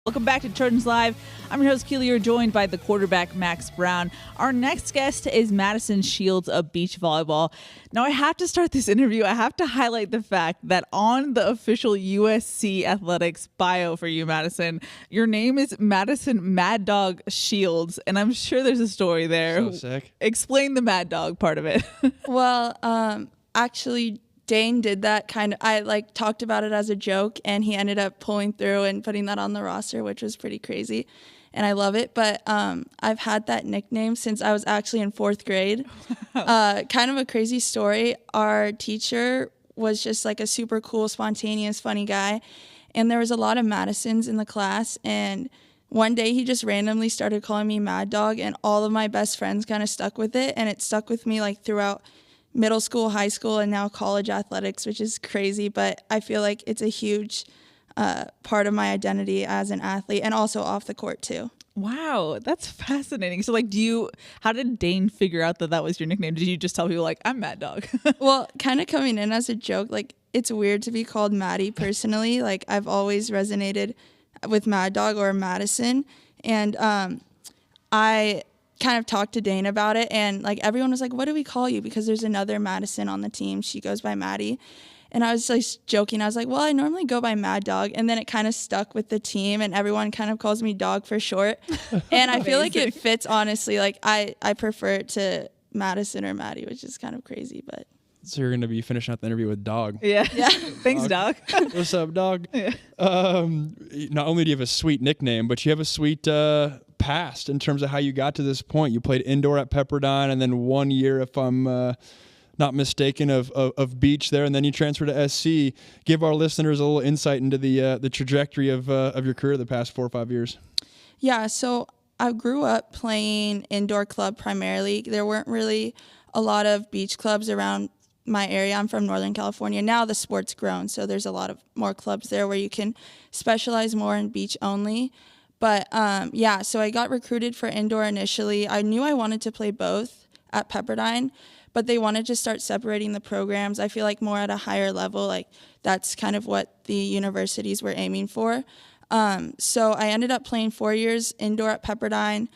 Welcome back to Trojans Live. I'm your host, Keely. You're joined by the quarterback, Max Brown. Our next guest is Madison Shields of beach volleyball. Now, I have to start this interview. I have to highlight the fact that on the official USC athletics bio for you, Madison, your name is Madison Mad Dog Shields, and I'm sure there's a story there. So sick. Explain the Mad Dog part of it. Well, actually, Dane did that I talked about it as a joke, and he ended up pulling through and putting that on the roster, which was pretty crazy. And I love it. But I've had that nickname since I was actually in 4th grade. Kind of a crazy story. Our teacher was just like a super cool, spontaneous, funny guy. And there was a lot of Madisons in the class. And one day he just randomly started calling me Mad Dog, and all of my best friends kind of stuck with it. And it stuck with me like throughout middle school, high school, and now college athletics, which is crazy. But I feel like it's a huge part of my identity as an athlete, and also off the court too. Wow, that's fascinating. So how did Dane figure out that was your nickname? Did you just tell people like, I'm Mad Dog? Well, kind of coming in as a joke, like it's weird to be called Maddie personally. Like I've always resonated with Mad Dog or Madison. And I kind of talked to Dane about it, and like everyone was like, what do we call you? Because there's another Madison on the team. She goes by Maddie. And I was like joking. I was like, well, I normally go by Mad Dog. And then it kind of stuck with the team, and everyone kind of calls me Dog for short. And I feel like it fits, honestly. Like I prefer it to Madison or Maddie, which is kind of crazy, but. So you're going to be finishing up the interview with Dog. Yeah. Thanks, Dog. What's up, Dog? Yeah. Not only do you have a sweet nickname, but you have a sweet past in terms of how you got to this point. You played indoor at Pepperdine, and then 1 year, if I'm not mistaken, of beach there, and then you transferred to SC. Give our listeners a little insight into the trajectory of your career the past 4 or 5 years. Yeah, so I grew up playing indoor club primarily. There weren't really a lot of beach clubs around my area. I'm from Northern California. Now the sport's grown, so there's a lot of more clubs there where you can specialize more in beach only. But so I got recruited for indoor initially. I knew I wanted to play both at Pepperdine, but they wanted to start separating the programs. I feel like more at a higher level, like that's kind of what the universities were aiming for. So I ended up playing 4 years indoor at Pepperdine.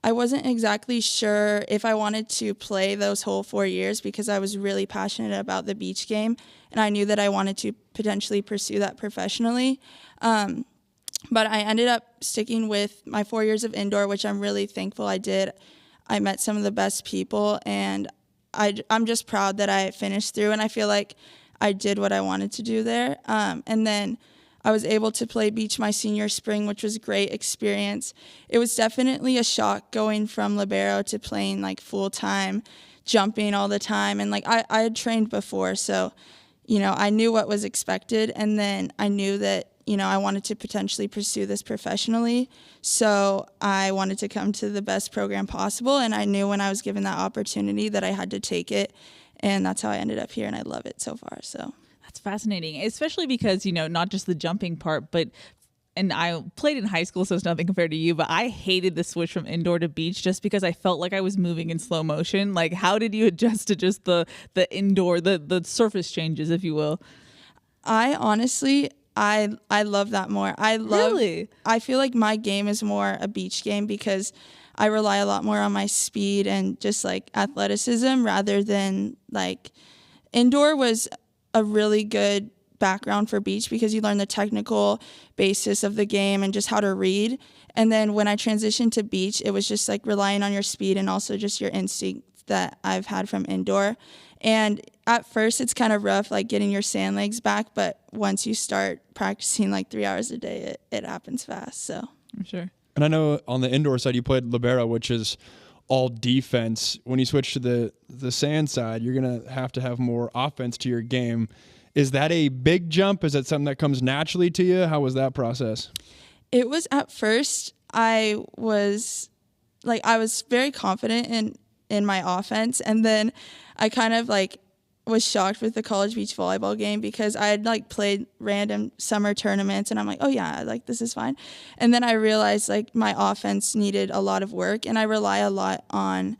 I wasn't exactly sure if I wanted to play those whole 4 years because I was really passionate about the beach game, and I knew that I wanted to potentially pursue that professionally. But I ended up sticking with my 4 years of indoor, which I'm really thankful I did. I met some of the best people, and I'm just proud that I finished through, and I feel like I did what I wanted to do there. And then I was able to play beach my senior spring, which was a great experience. It was definitely a shock going from libero to playing like full time, jumping all the time. And like I had trained before, so, I knew what was expected. And then I knew that, I wanted to potentially pursue this professionally. So I wanted to come to the best program possible. And I knew when I was given that opportunity that I had to take it. And that's how I ended up here. And I love it so far. So. That's fascinating, especially because, not just the jumping part, and I played in high school, so it's nothing compared to you, but I hated the switch from indoor to beach just because I felt like I was moving in slow motion. Like, how did you adjust to just the indoor, the surface changes, if you will? I honestly, I love that more. Really? I feel like my game is more a beach game because I rely a lot more on my speed and just like athleticism rather than like indoor was a really good background for beach because you learn the technical basis of the game and just how to read. And then when I transitioned to beach, it was just like relying on your speed and also just your instinct that I've had from indoor. And at first it's kind of rough, like getting your sand legs back, but once you start practicing like 3 hours a day, it happens fast. So I'm sure. And I know on the indoor side you played libero, which is all defense. When you switch to the sand side, you're going to have more offense to your game. Is that a big jump? Is that something that comes naturally to you? How was that process? It was at first, I was very confident in my offense. And then I kind of like was shocked with the college beach volleyball game because I had like played random summer tournaments and I'm like, oh yeah, like this is fine. And then I realized like my offense needed a lot of work and I rely a lot on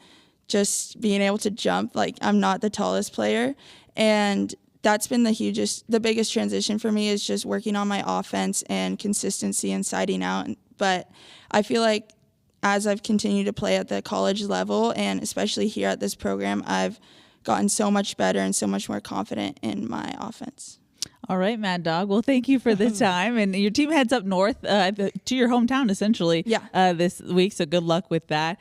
just being able to jump. Like I'm not the tallest player and that's been the biggest transition for me, is just working on my offense and consistency and siding out. But I feel like as I've continued to play at the college level, and especially here at this program, I've gotten so much better and so much more confident in my offense. All right, Mad Dog. Well, thank you for the time. And your team heads up north to your hometown, essentially, this week. So good luck with that.